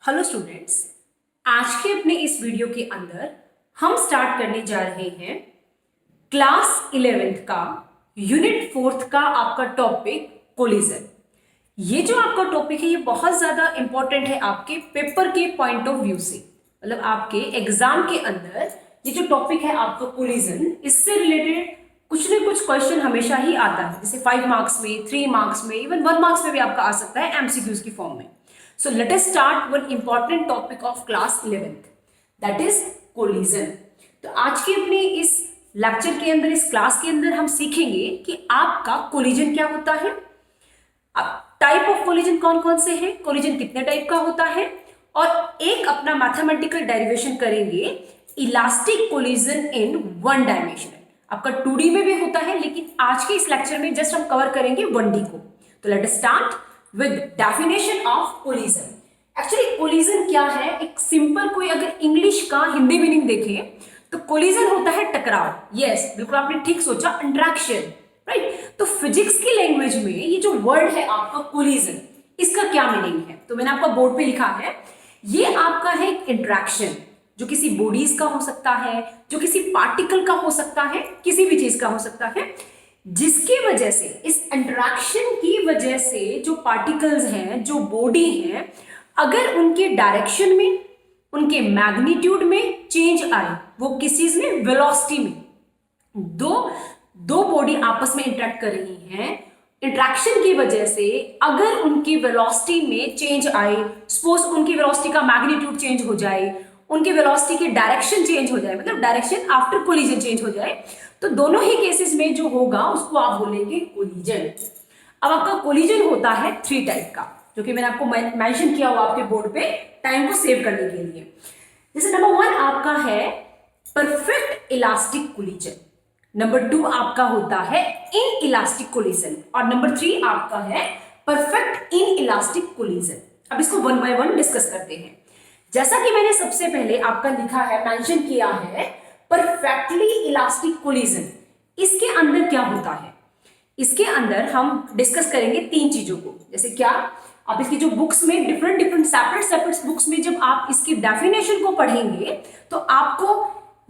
Hello students, आज के अपने इस वीडियो के अंदर हम स्टार्ट करने जा रहे हैं क्लास 11th का यूनिट 4th का आपका टॉपिक कोलिजन। ये जो आपका टॉपिक है ये बहुत ज्यादा इंपॉर्टेंट है आपके पेपर के पॉइंट ऑफ व्यू से। मतलब आपके एग्जाम के अंदर ये जो टॉपिक है आपका कोलिजन, इससे रिलेटेड कुछ ना कुछ क्वेश्चन हमेशा ही आता है, जैसे 5 मार्क्स में, 3 मार्क्स में, इवन 1 मार्क्स में भी आपका आ सकता है एमसीक्यूज की फॉर्म में। So let us start one important topic of class 11th, that is collision। तो आज के अपने इस लेक्चर के अंदर, इस क्लास के अंदर हम सीखेंगे कि आपका कोलिजन क्या होता है, टाइप ऑफ कोलिजन कौन कौन से हैं, कोलिजन कितने टाइप का होता है, और एक अपना मैथमेटिकल डेरिवेशन करेंगे elastic collision in one dimension. आपका 2D में भी होता है, लेकिन आज के इस लेक्चर में जस्ट हम कवर करेंगे 1D को। तो let us start with definition of collision। Actually collision क्या है, एक सिंपल कोई अगर इंग्लिश का हिंदी मीनिंग देखें तो कोलिजन होता है टकराव। यस, बिल्कुल आपने ठीक सोचा, इंटरेक्शन, राइट। तो फिजिक्स की लैंग्वेज में ये जो वर्ड है आपका कोलिजन, इसका क्या मीनिंग है, तो मैंने आपका बोर्ड पे लिखा है। ये आपका है इंटरेक्शन जो किसी बॉडीज का हो सकता है, जो किसी पार्टिकल का हो सकता है, किसी भी चीज का हो सकता है, जिसकी वजह से, इस इंटरेक्शन की वजह से जो पार्टिकल्स हैं, जो बॉडी हैं, अगर उनके डायरेक्शन में, उनके मैग्नीट्यूड में चेंज आए, वो किस चीज में, वेलोसिटी में, दो बॉडी आपस में इंटरेक्ट कर रही हैं, इंटरेक्शन की वजह से अगर उनकी वेलोसिटी में चेंज आए, सपोज उनकी वेलोसिटी का मैग्नीट्यूड चेंज हो जाए, उनकी वेलोसिटी की डायरेक्शन चेंज हो जाए, मतलब डायरेक्शन आफ्टर कोलिजन चेंज हो जाए, तो दोनों ही केसेस में जो होगा उसको आप बोलेंगे कोलिजन। अब आपका कोलिजन होता है 3 टाइप का, जो कि मैंने आपको मेंशन किया हुआ आपके बोर्ड पे टाइम को सेव करने के लिए। जैसे नंबर 1 आपका है परफेक्ट इलास्टिक कोलिजन, नंबर 2 आपका होता है इन इलास्टिक कोलिजन, और नंबर 3 आपका है परफेक्ट इन इलास्टिक कोलिजन। अब इसको 1 बाय 1 डिस्कस करते हैं। जैसा कि मैंने सबसे पहले आपका लिखा है, मेंशन किया है परफेक्टली इलास्टिक कोलिजन। इसके अंदर क्या होता है, इसके अंदर हम डिस्कस करेंगे 3 चीजों को। जैसे क्या, आप इसकी जो बुक्स में डिफरेंट सेपरेट बुक्स में जब आप इसकी डेफिनेशन को पढ़ेंगे तो आपको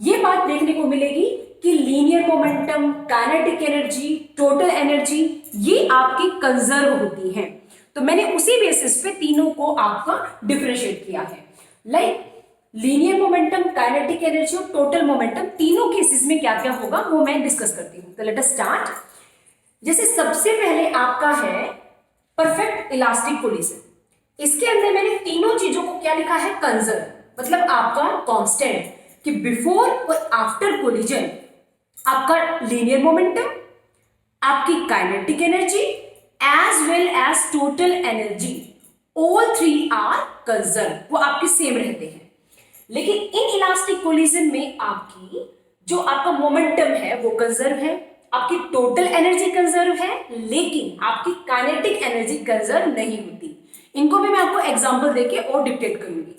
ये बात देखने को मिलेगी कि linear momentum, kinetic energy, total energy, ये आपकी कंजर्व होती हैं। तो मैंने उसी बेसिस पे तीनों को आपका डिफरेंशिएट किया है। Like linear momentum, kinetic energy और टोटल मोमेंटम, तीनों केसेस में क्या क्या होगा वो मैं डिस्कस करती हूँ। तो लेट अस स्टार्ट। जैसे सबसे पहले आपका है परफेक्ट इलास्टिक कोलिजन। इसके अंदर मैंने तीनों चीजों को क्या लिखा है, कंजर्व, मतलब आपका कांस्टेंट, कि बिफोर और आफ्टर कोलिजन आपका लीनियर मोमेंटम, आपकी kinetic energy as well as total energy, all 3 are conserve, वो आपके सेम रहते हैं। लेकिन इन इलास्टिक कोलिजन में आपकी जो आपका मोमेंटम है वो कंजर्व है, आपकी टोटल एनर्जी कंजर्व है, लेकिन आपकी काइनेटिक एनर्जी कंजर्व नहीं होती। इनको भी मैं आपको एग्जांपल देके और डिक्टेट करूंगी।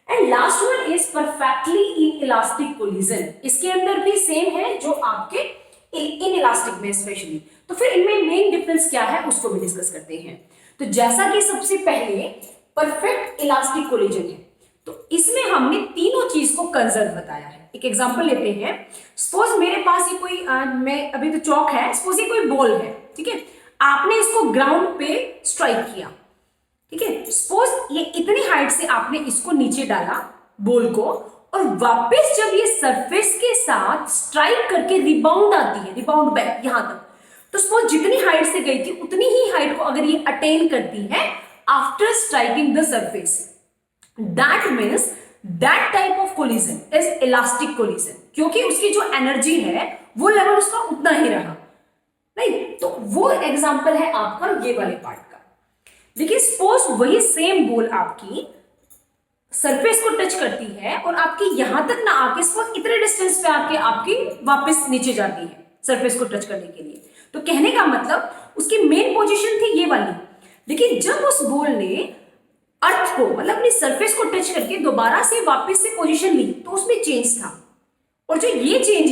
And last one is perfectly in elastic collision. इसके अंदर भी सेम है जो आपके इन इलास्टिक में स्पेशली। तो फिर इनमें मेन डिफरेंस क्या है उसको भी डिस्कस करते हैं। तो जैसा कि सबसे पहले परफेक्ट इलास्टिक कोलिजन है, तो इसमें हमने तीनों चीज को कंजर्व बताया है। एक एग्जांपल लेते हैं। सपोज मेरे पास ये कोई मैं अभी तो चौक है, सपोज ये कोई बॉल है, ठीक है, आपने इसको ग्राउंड पे स्ट्राइक किया, ठीक है, सपोज ये इतनी हाइट से आपने इसको नीचे डाला बॉल को, और वापस जब ये सरफेस के साथ स्ट्राइक करके रिबाउंड आती है, रिबाउंड बैक यहां तक, तो सपोज जितनी हाइट से गई थी उतनी ही हाइट को अगर ये अटेन करती है after striking the surface, that means that type of collision is elastic collision, क्योंकि उसकी जो एनर्जी है वो लेवल उसका उतना ही रहा, राइट। तो वो एग्जांपल है आपका ये वाले पार्ट का। लेकिन सपोज वही सेम बॉल आपकी सरफेस को टच करती है और आपकी यहां तक ना आके, सपोज इतने डिस्टेंस पे आके आपकी वापस नीचे जाती है सरफेस को टच करने के लिए, तो कहने का मतलब उसकी मेन पोजीशन थी ये वाली, लेकिन जब उस बॉल ने अर्थ को, मतलब अपनी सरफेस को टच करके दोबारा से वापस से पोजीशन ली, तो उसमें चेंज था। और जो ये चेंज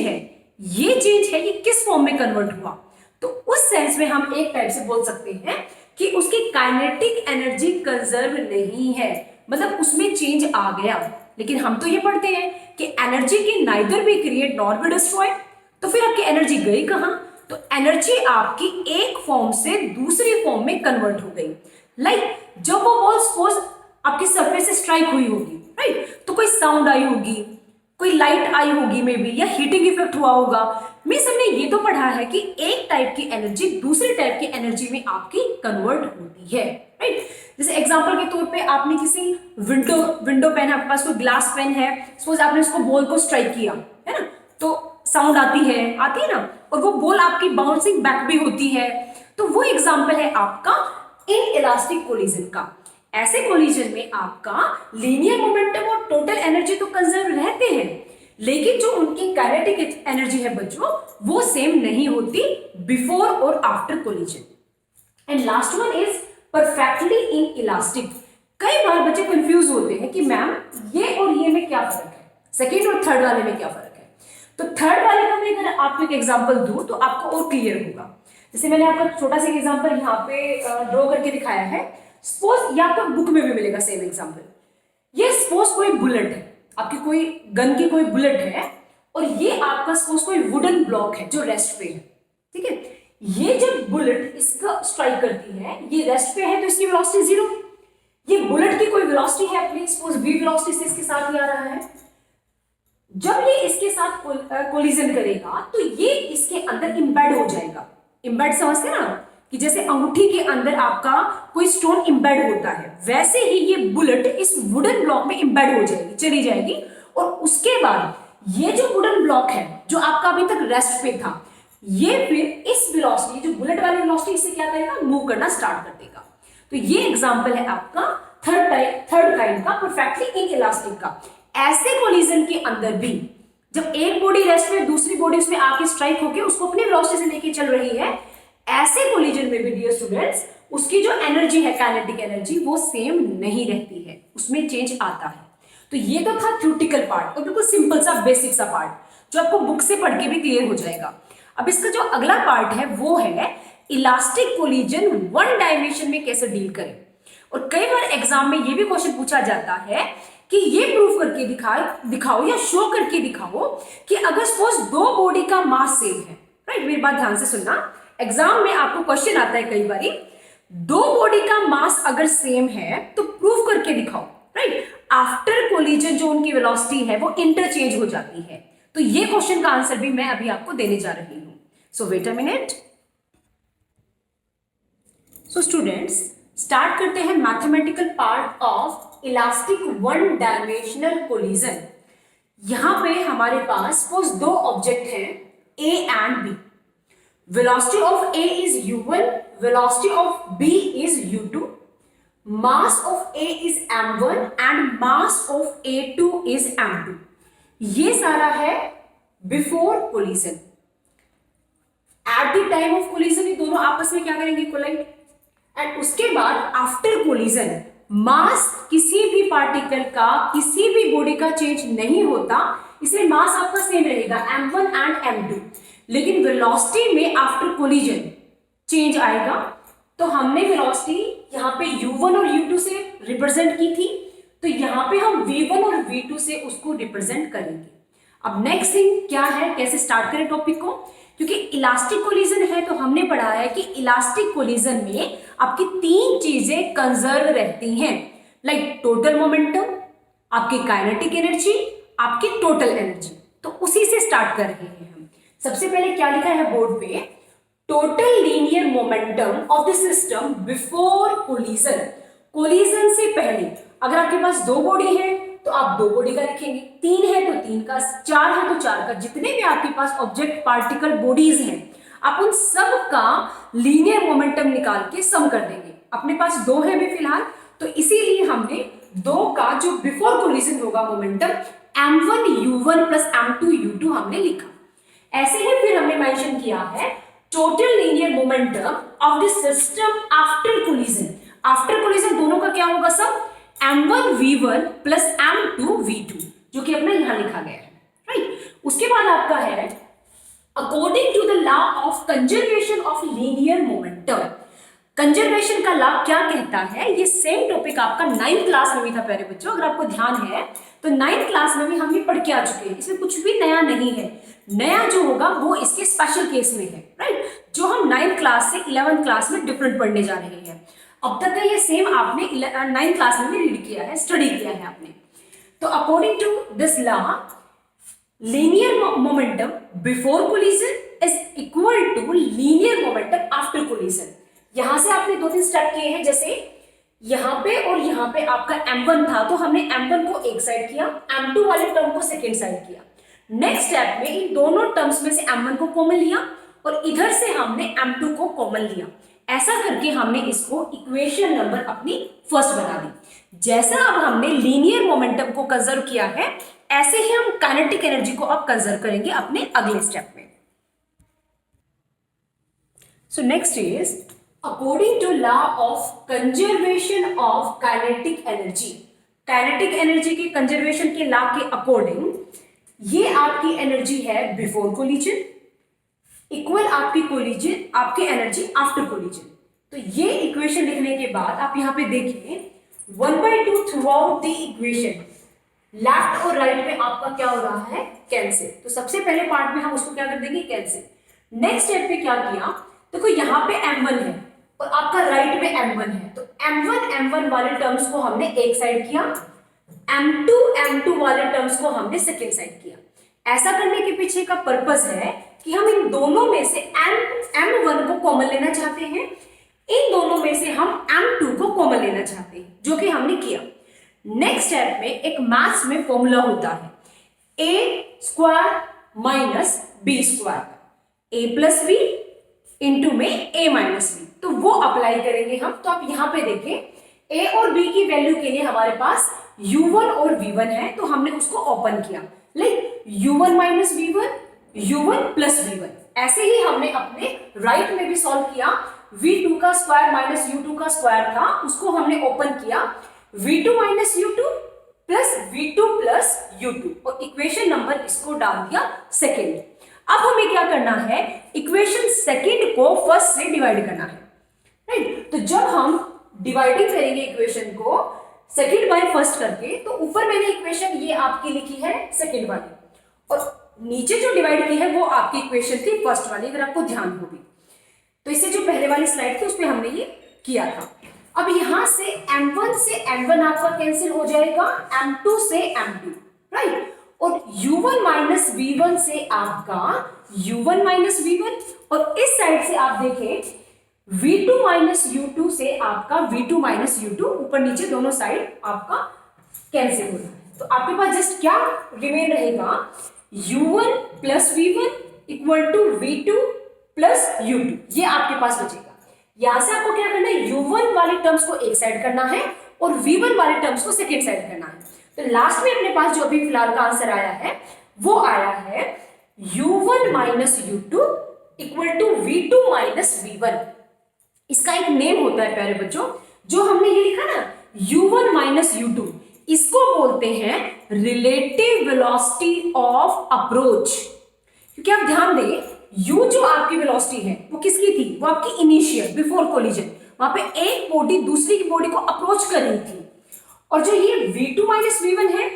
है ये किस फॉर्म में कन्वर्ट हुआ, तो उस सेंस में हम एक टाइप से बोल सकते हैं कि उसकी काइनेटिक एनर्जी कंजर्व नहीं है, मतलब उसमें चेंज आ गया। लेकिन हम तो ये पढ़ते हैं कि एनर्जी की neither be create nor be destroy, तो फिर आपकी एनर्जी गई कहां? तो एनर्जी आपकी एक फॉर्म से दूसरी फॉर्म में कन्वर्ट हो गई। लाइक जब वो बॉल सपोज आपकी सरफेस से स्ट्राइक हुई होगी, राइट, तो कोई साउंड आई होगी, कोई लाइट आई होगी मे बी, या हीटिंग इफेक्ट हुआ होगा। मींस हमने ये तो पढ़ा है कि एक टाइप की एनर्जी दूसरे टाइप की एनर्जी में आपकी कन्वर्ट होती है, राइट। जैसे एग्जांपल के तौर पे आपने किसी विंडो पेन, आपके पास कोई ग्लास पेन है, सपोज आपने उसको बॉल को स्ट्राइक किया, है ना, तो साउंड आती है ना, और वो बॉल आपकी बाउंसिंग बैक भी होती है। तो वो एग्जांपल है आपका इन इलास्टिक कोलिजन का। ऐसे कोलिजन में आपका लीनियर मोमेंटम और टोटल एनर्जी तो कंजर्व रहते हैं, लेकिन जो उनकी काइनेटिक एनर्जी है बच्चों, वो सेम नहीं होती बिफोर और after collision. And last one is perfectly in elastic. कई बार बच्चे कंफ्यूज होते हैं कि मैम ये और ये में क्या फर्क है, सेकेंड और थर्ड वाले में क्या फर्क है। तो थर्ड वाले का मैं अगर आपको एक एग्जांपल दूं तो आपको और क्लियर होगा। जैसे मैंने आपका छोटा सा एग्जांपल यहाँ पे ड्रॉ करके दिखाया है। सपोज ये आपको बुक में भी मिलेगा सेम एग्जांपल। ये सपोज कोई बुलेट है, आपकी कोई गन की कोई बुलेट है, और ये आपका सपोज कोई वुडन ब्लॉक है जो रेस्ट पे है, ठीक है। ये जब बुलेट इसका स्ट्राइक करती है, ये रेस्ट पे है तो इसकी वेलोसिटी जीरो। ये बुलेट की कोई वेलोसिटी है अपनी, सपोज v वेलोसिटी से इसके साथ ही आ रहा है। जब ये इसके साथ कोलिजन करेगा तो ये इसके अंदर इंबेड हो जाएगा। इंबेड समझते ना, कि जैसे अंगूठी के अंदर आपका कोई स्टोन इंबेड होता है, वैसे ही ये बुलेट इस वुडन ब्लॉक में इंबेड हो जाएगी, चली जाएगी। और उसके बाद ये जो वुडन ब्लॉक है जो आपका अभी तक रेस्ट पे था, ये फिर इस वेलोसिटी, जो बुलेट वाली वेलोसिटी, इससे क्या करेगा, मूव करना स्टार्ट कर देगा। तो ये एग्जांपल है आपका थर्ड काइंड का, परफेक्टली इनइलास्टिक का। ऐसे कोलिजन के अंदर भी जब एक बॉडी रेस्ट में, दूसरी बॉडी उसमें आके स्ट्राइक होकर उसको अपनी वेलोसिटी से लेके चल रही है, ऐसे कोलिजन में भी डियर स्टूडेंट्स उसकी जो एनर्जी है, काइनेटिक एनर्जी, वो सेम नहीं रहती है, उसमें चेंज आता है। तो ये तो था थ्योरेटिकल पार्ट, और बिल्कुल सिंपल सा बेसिक सा पार्ट जो आपको बुक से पढ़ के भी क्लियर हो जाएगा। अब इसका जो अगला पार्ट है वो है इलास्टिक कोलिजन वन डायमेंशन में कैसे डील करें। और कई बार एग्जाम में ये भी क्वेश्चन पूछा जाता है कि ये प्रूफ करके दिखाओ या शो करके दिखाओ कि अगर सपोज दो बॉडी का मास सेम है, राइट। मेरी बात ध्यान से सुनना, एग्जाम में आपको क्वेश्चन आता है कई बार, दो बॉडी का मास अगर सेम है तो प्रूफ करके दिखाओ, राइट। आफ्टर कोलिजन जो उनकी वेलोसिटी है वो इंटरचेंज हो जाती है। तो ये क्वेश्चन का आंसर भी मैं अभी आपको देने जा रही हूं। So wait a minute. So students start करते हैं mathematical part of elastic one dimensional collision. यहां पे हमारे पास सपोज दो ऑब्जेक्ट हैं A and B. Velocity of A is u1, velocity of B is u2, mass of A is m1 and mass of a2 is m2। ये सारा है before collision. At the time of collision ये दोनों आपस में क्या करेंगे, collide. And उसके बाद आफ्टर कोलिजन मास किसी भी पार्टिकल का, किसी भी बॉडी का चेंज नहीं होता, इसलिए मास आपका सेम रहेगा m1 एंड m2। लेकिन वेलोसिटी में आफ्टर कोलिजन चेंज आएगा। तो हमने वेलोसिटी यहाँ पे u1 और u2 से रिप्रेजेंट की थी, तो यहाँ पे हम v1 और v2 से उसको रिप्रेजेंट करेंगे। अब नेक्स्ट थिंग क्या है, कैसे स्टार्ट करें टॉपिक को, क्योंकि इलास्टिक कोलिजन है तो हमने पढ़ा है कि इलास्टिक कोलिजन में आपकी तीन चीजें कंजर्व रहती हैं, लाइक टोटल मोमेंटम, आपकी काइनेटिक एनर्जी, आपकी टोटल एनर्जी। तो उसी से स्टार्ट कर रहे हैं हम। सबसे पहले क्या लिखा है बोर्ड पे, total linear momentum of the system before collision. Collision से पहले अगर आपके पास दो बॉडी है तो आप दो बॉडी का लिखेंगे, तीन है तो तीन का, चार है तो चार का, जितने भी आपके पास ऑब्जेक्ट पार्टिकल बॉडीज हैं आप उन सब का लीनियर मोमेंटम निकाल के सम कर देंगे। अपने पास दो है भी फिलहाल, तो इसीलिए हमने दो का जो बिफोर कोलिजन होगा momentum m1 u1 plus m2 u2 हमने लिखा। ऐसे ही फिर हमने मेंशन किया है total linear momentum of the system after collision. After collision दोनों का क्या होगा सब, m1 v1 plus m2 v2, जो कि अपने यहां लिखा गया है, राइट। उसके बाद आपका है according to the law of conservation of linear momentum. Conservation का लॉ क्या कहता है, ये सेम टॉपिक आपका 9th क्लास में भी था प्यारे बच्चों, अगर आपको ध्यान है तो 9th क्लास में भी हम ये पढ़ के आ चुके हैं, इसमें कुछ भी नया नहीं है। नया जो होगा वो इसके स्पेशल केस में है, राइट, जो हम 9th क्लास से 11th क्लास में डिफरेंट पढ़ने जा रहे हैं। अब तक का ये सेम आपने 9th क्लास में भी रीड किया है, स्टडी किया है आपने। तो according to this law, linear momentum before collision is equal to linear momentum after collision. यहां से आपने 2-3 स्टेप किए हैं, जैसे यहां पे और यहां पे आपका m1 था तो हमने m1 को एक साइड किया, m2 वाले टर्म को सेकेंड साइड किया। नेक्स्ट स्टेप में इन दोनों टर्म्स में से m1 को कॉमन लिया और इधर से हमने m2 को कॉमन लिया। ऐसा करके हमने इसको इक्वेशन नंबर अपनी फर्स्ट बना दी। जैसा अब हमने लीनियर मोमेंटम को कंजर्व किया है, ऐसे ही हम काइनेटिक एनर्जी को अब कंजर्व करेंगे अपने अगले स्टेप में। So next is according to law of conservation of kinetic energy, kinetic energy के कंजर्वेशन के लॉ के अकॉर्डिंग ये आपकी एनर्जी है बिफोर कोलिजन इक्वल आपकी कोलिजन आपकी एनर्जी आफ्टर कोलिजन। तो ये इक्वेशन लिखने के बाद आप यहां पे देखिए 1/2 through out the equation, left और राइट में आपका क्या हो रहा है, कैंसिल। तो सबसे पहले पार्ट में हम उसको क्या कर देंगे, कैंसिल। नेक्स्ट स्टेप पे क्या किया, देखो यहां पे m1 है और आपका राइट में m1 है, तो m1 वाले टर्म्स को हमने एक साइड किया, m2 वाले टर्म्स को हमने सेकेंड साइड किया। ऐसा करने के पीछे का पर्पस है कि हम इन दोनों में से m1 को कॉमन लेना चाहते हैं, इन दोनों में से हम m2 को कॉमन लेना चाहते हैं, जो कि हमने किया। नेक्स्ट स्टेप में एक मैथ्स में फॉर्मूला होता है a² minus b², a plus B into में a माइनस बी, तो वो अप्लाई करेंगे हम। तो आप यहां पे देखें a और b की वैल्यू के लिए हमारे पास u1 और v1 है, तो हमने उसको ओपन किया, like u1 minus v1, u1 plus v1। ऐसे ही हमने अपने राइट में भी सॉल्व किया, v2 का स्क्वायर माइनस u2 का स्क्वायर था, उसको हमने ओपन किया, v2 minus u2 plus v2 plus u2, और इक्वेशन नंबर इसको डाल दिया सेकेंड। अब हमें क्या करना है, इक्वेशन सेकेंड को फर्स्ट से डिवाइड करना है, राइट। तो जब हम डिवाइडिंग करेंगे इक्वेशन को सेकेंड बाय फर्स्ट करके, तो ऊपर मैंने इक्वेशन ये आपकी लिखी है सेकेंड वाली, और नीचे जो डिवाइड की है वो आपकी इक्वेशन थी फर्स्ट वाली, अगर आपको ध्यान होगी। तो इससे जो पहले वाली स्लाइड थी उसमें हमने ये किया था। अब यहां से m1 से m1 आपका कैंसिल हो जाएगा, m2 से m2, राइट, और u1 माइनस v1 से आपका u1 माइनस v1, और इस साइड से आप देखें v2 माइनस u2 से आपका v2 माइनस u2, ऊपर नीचे दोनों साइड आपका कैंसिल हो रहा है। तो आपके पास जस्ट क्या रिमेन रहेगा, u1 plus v1 equal to v2 plus u2, ये आपके पास बचेगा। यहां से आपको क्या करना है, u1 वाले टर्म्स को एक साइड करना है और v1 वाले टर्म्स को सेकेंड साइड करना है। तो लास्ट में अपने पास जो अभी फिलहाल का आंसर आया है वो आया है u1 minus u2 equal to v2 minus v1। इसका एक नेम होता है प्यारे बच्चों, जो हमने ये लिखा ना u1 माइनस u2, इसको बोलते हैं रिलेटिव वेलोसिटी ऑफ अप्रोच। क्योंकि आप ध्यान दें, u जो आपकी वेलोसिटी है वो किसकी थी, वो आपकी इनिशियल बिफोर कोलिजन, वहां पे एक बॉडी दूसरी की बॉडी को अप्रोच कर रही थी, और जो ये v2 माइनस v1 है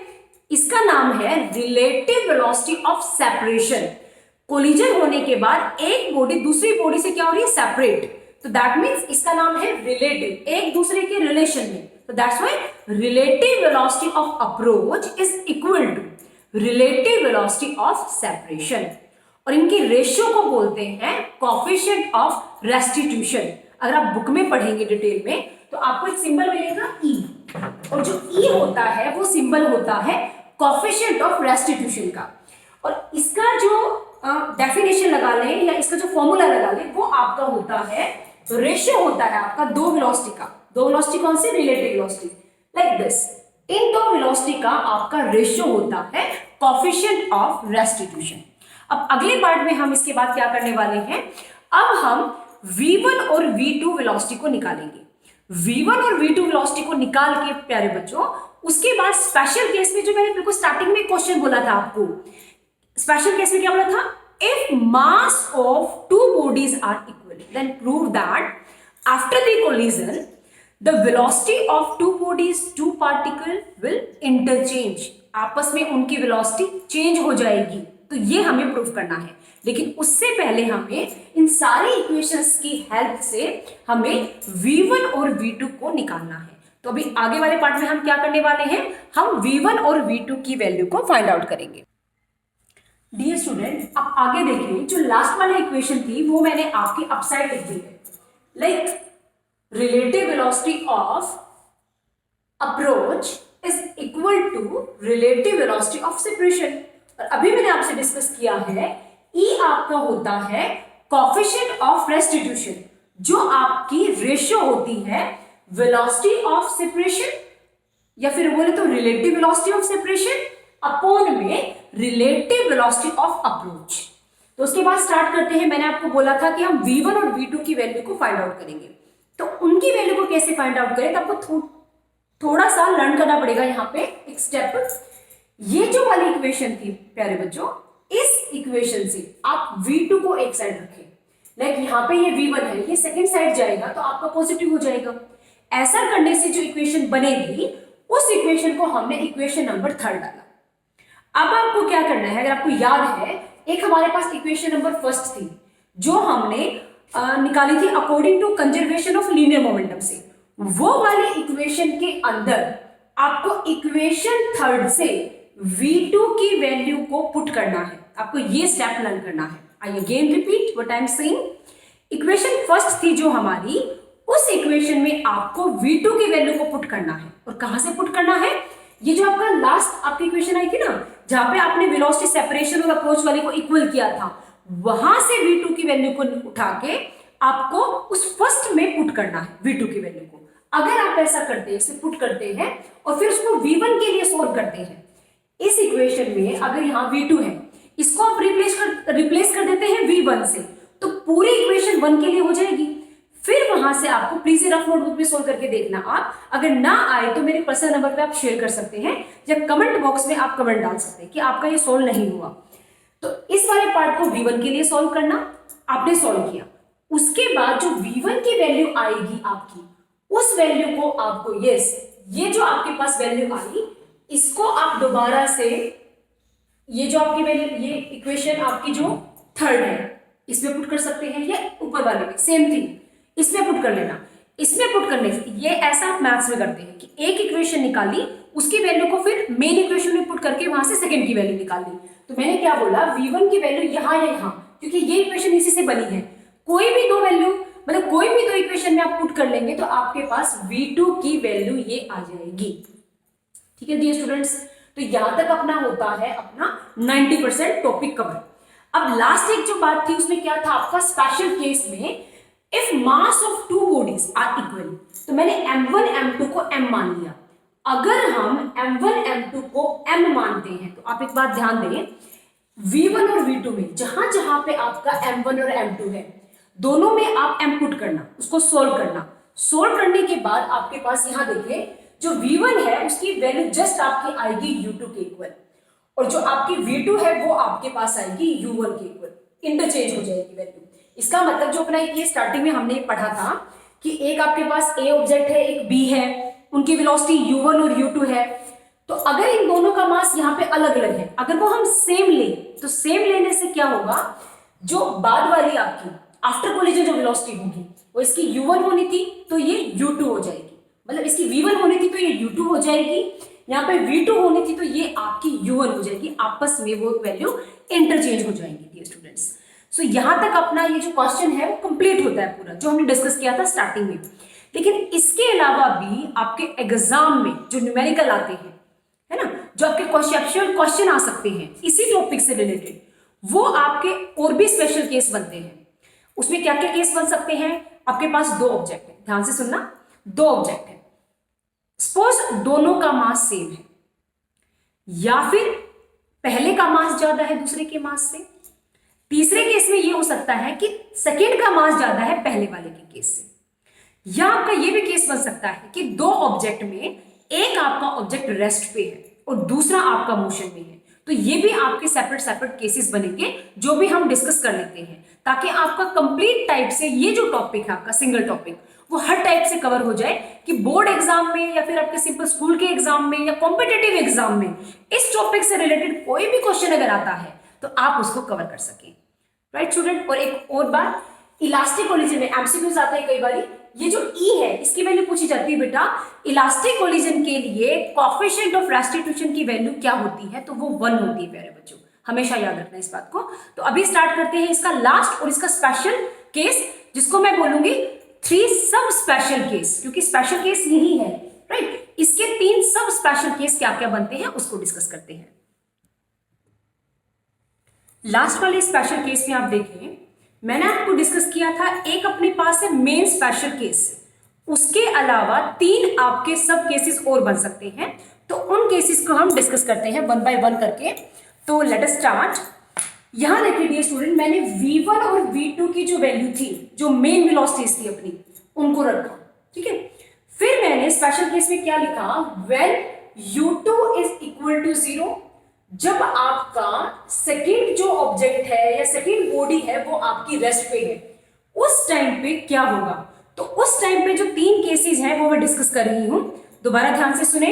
इसका नाम है relative velocity of separation. Collision होने के बाद एक बॉडी दूसरी बॉडी से क्या हो रही है, सेपरेट, तो दैट मींस इसका नाम है रिलेटिव, एक दूसरे के रिलेशन में। तो that's why relative velocity of approach is equal to relative velocity of separation, और इनकी रेशियो को बोलते हैं कोएफिशिएंट ऑफ रेस्टिट्यूशन। अगर आप बुक में पढ़ेंगे डिटेल में तो आपको एक सिंबल मिलेगा E, और जो E होता है वो सिंबल होता है कोएफिशिएंट ऑफ रेस्टिट्यूशन का, और इसका जो डेफिनेशन लगा लें या इसका जो फॉर्मूला लगा लें वो आपका होता है, रेशियो होता है आपका दो वेलोसिटी का। दो वेलोसिटी कौन सी, रिलेटिव वेलोसिटी, लाइक दिस। इन दो वेलोसिटी का आपका रेशियो होता है कोएफिशिएंट ऑफ रेस्टिट्यूशन। अब अगले पार्ट में हम इसके बाद क्या करने वाले हैं, अब हम v1 और v2 वेलोसिटी को निकालेंगे। v1 और v2 वेलोसिटी को निकाल के प्यारे बच्चों, उसके बाद स्पेशल केस में जो मैंने बिल्कुल स्टार्टिंग में क्वेश्चन बोला था आपको, स्पेशल केस में क्या बोला था, if mass of two bodies are equal then prove that After the collision, the velocity of two bodies, two particle will interchange. आपस में उनकी velocity change हो जाएगी, तो ये हमें प्रूव करना है। लेकिन उससे पहले हमें इन सारे इक्वेशंस की हेल्प से हमें v1 और v2 को निकालना है। तो अभी आगे वाले पार्ट में हम क्या करने वाले हैं, हम v1 और v2 की वैल्यू को फाइंड आउट करेंगे। डियर स्टूडेंट, आप आगे देखिए, जो लास्ट वाली इक्वेशन थी वो मैंने आपकी अपसाइड लिख दी है, like relative velocity of approach is equal to relative velocity of separation। और अभी मैंने आपसे डिस्कस किया है, E आपका होता है coefficient of restitution, जो आपकी रेशियो होती है velocity of separation या फिर बोले तो relative velocity of separation upon में relative velocity of approach। तो उसके बाद स्टार्ट करते हैं। मैंने आपको बोला था कि हम v1 और v2 की वैल्यू को फाइंड आउट करेंगे, तो उनकी वैल्यू को कैसे फाइंड आउट करें, तो आपको थोड़ा सा लर्न करना पड़ेगा यहाँ पे एक स्टेप। ये जो वाली इक्वेशन थी प्यारे बच्चों, इस इक्वेशन से आप v2 को एक साइड रखें, लाइक यहाँ पे ये v1 है, ये सेकंड साइड जाएगा तो आपका पॉजिटिव हो जाएगा। ऐसा करने से जो इक्वेशन बनेगी, उस इक्वेशन को हमने इक्वेशन नंबर 3 डाला। अब आपको क्या करना है, अगर आपको याद है, एक हमारे पास इक्वेशन नंबर 1 थी जो हमने निकाली थी according to conservation of linear momentum से। वो वाली इक्वेशन के अंदर आपको इक्वेशन 3 से v2 की वैल्यू को पुट करना है। आपको ये स्टेप लर्न करना है। I again repeat what I am saying. Equation 1 थी जो हमारी, उस इक्वेशन में आपको v2 की वैल्यू को पुट करना है। और कहां से पुट करना है, ये जो आपका लास्ट आपकी इक्वेशन आई थी ना, जहां पे आपने वेलोसिटी सेपरेशन और अप्रोच वाले को इक्वल किया था, वहां से v2 की वैल्यू को उठा के आपको उस फर्स्ट में पुट करना है v2 की वैल्यू को। अगर आप ऐसा करते हैं, इसे पुट करते हैं और फिर उसको v1 के लिए सोल्व करते हैं, इस इक्वेशन में अगर यहाँ v2 है, इसको आप रिप्लेस कर देते हैं v1 से, तो पूरी इक्वेशन 1 के लिए हो जाएगी। फिर वहां से आपको प्लीज रफ नोटबुक में सोल्व करके देखना। आप अगर ना आए तो मेरे पर्सनल नंबर पे आप शेयर कर सकते हैं, या कमेंट बॉक्स में आप कमेंट डाल सकते हैं कि आपका ये सोल्व नहीं हुआ। तो इस वाले पार्ट को v1 के लिए सॉल्व करना, आपने सॉल्व किया। उसके बाद जो v1 की वैल्यू आएगी आपकी, उस वैल्यू को आपको ये जो आपके पास वैल्यू आई, इसको आप दोबारा से ये जो आपकी वैल्यू, ये इक्वेशन आपकी जो 3 है, इसमें पुट कर सकते हैं, या ऊपर वाले में सेम थिंग इसमें पुट कर लेना। इसमें पुट करने से ये ऐसा आप मैथ्स में करते हैं कि एक इक्वेशन निकाली, उसकी वैल्यू को फिर मेन इक्वेशन में पुट करके वहां से सेकंड की वैल्यू निकाली। तो मैंने क्या बोला, v1 की वैल्यू यहाँ या यहाँ, क्योंकि ये इक्वेशन इसी से बनी है। कोई भी दो वैल्यू, मतलब कोई भी दो इक्वेशन में आप पुट कर लेंगे तो आपके पास v2 की वैल्यू ये आ जाएगी। ठीक है डियर स्टूडेंट्स, तो यहां तक अपना होता है अपना 90% टॉपिक कवर। अब लास्ट एक जो बात थी उसमें क्या था आपका, स्पेशल केस में if mass of two bodies are equal, तो मैंने m1 m2 को m मान लिया। अगर हम m1 m2 को m मानते हैं, तो आप एक बात ध्यान दें, v1 और v2 में जहां जहां पे आपका m1 और m2 है, दोनों में आप m पुट करना, उसको सोल्व करना। सोल्व करने के बाद आपके पास यहां देखिए, जो v1 है उसकी वैल्यू जस्ट आपकी आएगी u2 के इक्वल, और जो आपकी v2 है वो आपके पास आएगी u1 के इक्वल, इंटरचेंज हो जाएगी वैल्यू। इसका मतलब जो अपना ये स्टार्टिंग में हमने पढ़ा था कि एक आपके पास a ऑब्जेक्ट है, एक b है, उनकी वेलोसिटी u1 और u2 है, तो अगर इन दोनों का मास यहाँ पे अलग अलग है, अगर वो हम सेम ले, तो सेम लेने से क्या होगा, जो बाद वाली आपकी आफ्टर कोलिजन जो वेलोसिटी होगी वो इसकी u1 होनी थी तो ये u2 हो जाएगी, मतलब इसकी v1 होनी थी तो ये u2 हो जाएगी, यहाँ पे v2 होनी थी तो ये आपकी u1 हो जाएगी, आपस में वो वैल्यू इंटरचेंज हो जाएंगी डियर स्टूडेंट्स। सो यहाँ तक अपना ये जो क्वेश्चन है वो कंप्लीट होता है पूरा, जो हमने डिस्कस किया था स्टार्टिंग में। लेकिन इसके अलावा भी आपके एग्जाम में जो न्यूमेरिकल आते हैं, है ना, जो आपके कॉन्सेप्चुअल क्वेश्चन आ सकते हैं इसी टॉपिक से रिलेटेड, वो आपके और भी स्पेशल केस बनते हैं। उसमें क्या क्या केस बन सकते हैं, आपके पास दो ऑब्जेक्ट है, ध्यान से सुनना, दो ऑब्जेक्ट है, सपोज दोनों का मास सेम है, या फिर पहले का मास ज्यादा है दूसरे के मास से। तीसरे केस में ये हो सकता है कि सेकेंड का मास ज्यादा है पहले वाले के केस से। या आपका ये भी केस बन सकता है कि दो ऑब्जेक्ट में एक आपका ऑब्जेक्ट रेस्ट पे है और दूसरा आपका मोशन में है, तो ये भी आपके सेपरेट सेपरेट केसेस बनेंगे जो भी हम डिस्कस कर लेते हैं, ताकि आपका कंप्लीट टाइप से ये जो टॉपिक है आपका सिंगल टॉपिक वो हर टाइप से कवर हो जाए, कि बोर्ड एग्जाम में या फिर आपके सिंपल स्कूल के एग्जाम में या कॉम्पिटेटिव एग्जाम में इस टॉपिक से रिलेटेड कोई भी क्वेश्चन अगर आता है तो आप उसको कवर कर सकें। राइट स्टूडेंट, और एक और बात, इलास्टिक कोलिजन में एमसीक्यूज आता है कई बार, ये जो ई है इसकी वैल्यू पूछी जाती है बेटा, इलास्टिक कोलिजन के लिए कोएफिशिएंट ऑफ रेस्टिट्यूशन की वैल्यू क्या होती है, तो वो 1 होती है प्यारे बच्चों, हमेशा याद रखना इस बात को। तो अभी स्टार्ट करते हैं इसका लास्ट और इसका स्पेशल केस, जिसको मैं बोलूंगी 3 सब स्पेशल केस, क्योंकि स्पेशल केस यही है। राइट, इसके 3 सब स्पेशल केस क्या क्या बनते हैं उसको डिस्कस करते हैं। लास्ट वाले स्पेशल केस में आप देखें, मैंने आपको डिस्कस किया था एक अपने पास है मेन स्पेशल केस, उसके अलावा 3 आपके सब केसेस और बन सकते हैं, तो उन केसेस को हम डिस्कस करते हैं 1 बाय 1 करके। तो लेट अस स्टार्ट। यहां देखिए डियर स्टूडेंट, मैंने v1 और v2 की जो वैल्यू थी, जो मेन वेलोसिटीज थी अपनी, उनको रखा, ठीक है। फिर मैंने स्पेशल केस में क्या लिखा, when u2 is equal to 0, जब आपका सेकंड जो ऑब्जेक्ट है या सेकंड बॉडी है वो आपकी रेस्ट पे है, उस टाइम पे क्या होगा। तो उस टाइम पे जो 3 केसेस हैं वो मैं डिस्कस कर रही हूं, दोबारा ध्यान से सुने।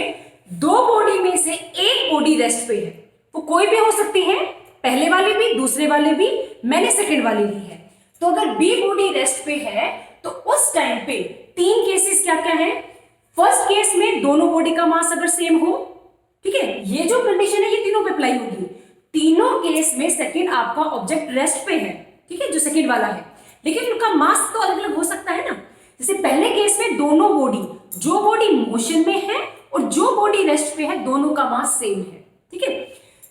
2 बॉडी में से एक बॉडी रेस्ट पे है, वो कोई भी हो सकती है, पहले वाली भी, दूसरे वाले भी, मैंने सेकंड वाली ली है। तो अगर बी बॉडी रेस्ट पे है तो उस टाइम पे 3 केसेस क्या क्या है। फर्स्ट केस में दोनों बॉडी का मास अगर सेम हो, ठीक है, ये जो कंडीशन है ये तीनों पे अप्लाई होगी। तीनों केस में सेकंड आपका ऑब्जेक्ट रेस्ट पे है, ठीक है, जो सेकंड वाला है, लेकिन उनका मास तो अलग अलग हो सकता है ना। जैसे पहले केस में दोनों बॉडी, जो बॉडी मोशन में है और जो बॉडी रेस्ट पे है, दोनों का मास सेम है, ठीक है।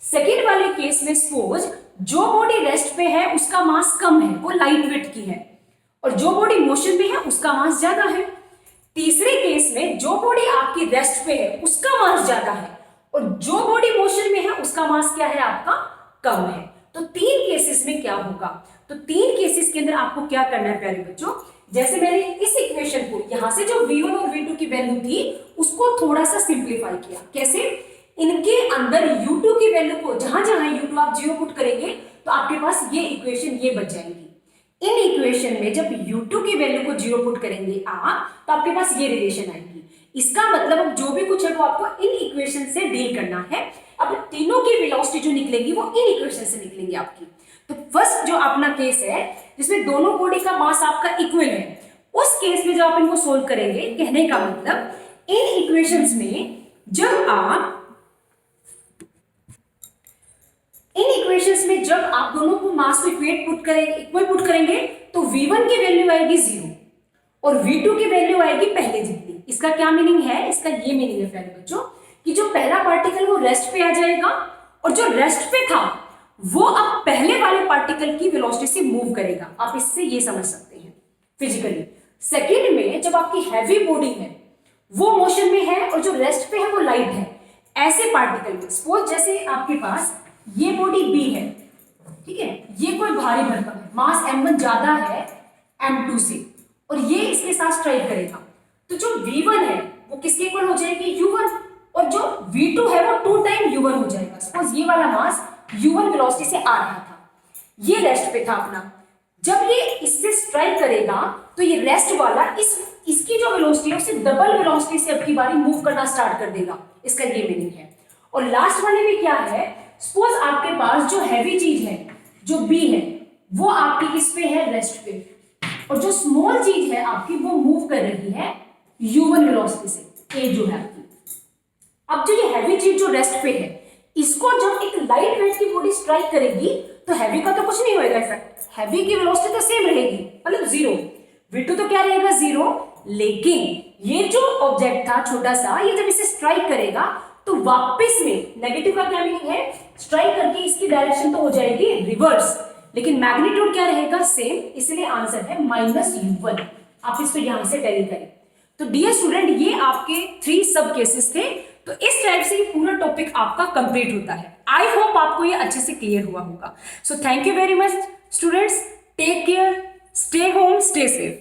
सेकंड वाले केस में सपोज जो बॉडी रेस्ट पे है उसका मास कम है, वो लाइट वेट की है, और जो बॉडी मोशन में है उसका मास ज्यादा है। तीसरे केस में जो बॉडी आपकी रेस्ट पे है उसका मास ज्यादा है, और जो बॉडी मोशन में है उसका मास क्या है आपका, कम है। तो 3 केसेस में क्या होगा, तो 3 केसेस के अंदर आपको क्या करना है प्यारे बच्चों, जैसे मैंने इस इक्वेशन को यहां से जो v1 और v2 की वैल्यू थी उसको थोड़ा सा सिंप्लीफाई किया। कैसे, इनके अंदर u2 की वैल्यू को जहां जहां u2 आप 0 पुट करेंगे तो आपके पास ये इक्वेशन ये बच जाएगी। इन इक्वेशन में जब u2 की वैल्यू को 0 पुट करेंगे आप, तो आपके पास ये रिलेशन आएगी। इसका मतलब अब जो भी कुछ है वो आपको इन इक्वेशन से डील करना है। अब तीनों की वेलोसिटी जो निकलेगी वो इन इक्वेशन से निकलेंगी आपकी। तो फर्स्ट जो अपना केस है जिसमें दोनों बॉडी का मास आपका इक्वल है, उस केस में जब आप इनको सोल्व करेंगे, कहने का मतलब इन इक्वेशंस में जब आप दोनों को मास को इक्वल पुट करेंगे तो v1 की वैल्यू आएगी 0 और v2 की वैल्यू आएगी पहले जितनी। इसका क्या मीनिंग है, इसका ये मीनिंग है प्यारे बच्चों कि जो पहला पार्टिकल वो रेस्ट पे आ जाएगा, और जो रेस्ट पे था वो अब पहले वाले पार्टिकल की वेलोसिटी से मूव करेगा। आप इससे ये समझ सकते हैं फिजिकली। सेकंड में जब आपकी हैवी बॉडी है वो मोशन में है और जो रेस्ट पे है वो लाइट है, ऐसे पार्टिकल में सपोज जैसे आपके पास ये बॉडी बी है, ठीक है, ये कोई भारी भरकम है, मास m1 ज्यादा है m2 से, और ये इसके साथ स्ट्राइक करेगा, तो जो v1 है वो किसके इक्वल हो जाएगी, u1, और जो v2 है वो 2 टाइम u1 हो जाएगा। सपोज ये वाला मास u1 वेलोसिटी से आ रहा था, ये रेस्ट पे था अपना, जब ये इससे स्ट्राइक करेगा तो ये रेस्ट वाला इसकी जो वेलोसिटी है उससे डबल वेलोसिटी से अब की बारी मूव करना स्टार्ट कर देगा। इसका ये मीनिंग है। और लास्ट वाले में क्या है, सपोज आपके पास जो हैवी चीज है जो बी है वो आपकी किस पे है, रेस्ट पे, और जो स्मॉल चीज है आपकी वो मूव कर रही है u1 वेलोसिटी से, ए जो है आपकी। अब जो ये हैवी चीज जो रेस्ट पे है, इसको जब एक लाइट वेट की बॉडी स्ट्राइक करेगी तो हैवी का तो कुछ नहीं होएगा इफेक्ट, हैवी की वेलोसिटी तो सेम रहेगी, मतलब 0, v2 तो क्या रहेगा 0, लेकिन ये जो ऑब्जेक्ट था छोटा सा, ये जब इसे स्ट्राइक करेगा तो वापस में नेगेटिव का क्या मीनिंग है, स्ट्राइक करके इसकी डायरेक्शन तो हो जाएगी रिवर्स, लेकिन मैग्नीट्यूड क्या रहेगा, सेम, इसलिए आंसर है -u1। आप इसको यहां से टैली करें। तो डियर स्टूडेंट, ये आपके 3 सब केसेस थे। तो इस टाइप से ये पूरा टॉपिक आपका कंप्लीट होता है। आई होप आपको ये अच्छे से क्लियर हुआ होगा। So thank you very much students, take care, stay home, stay safe.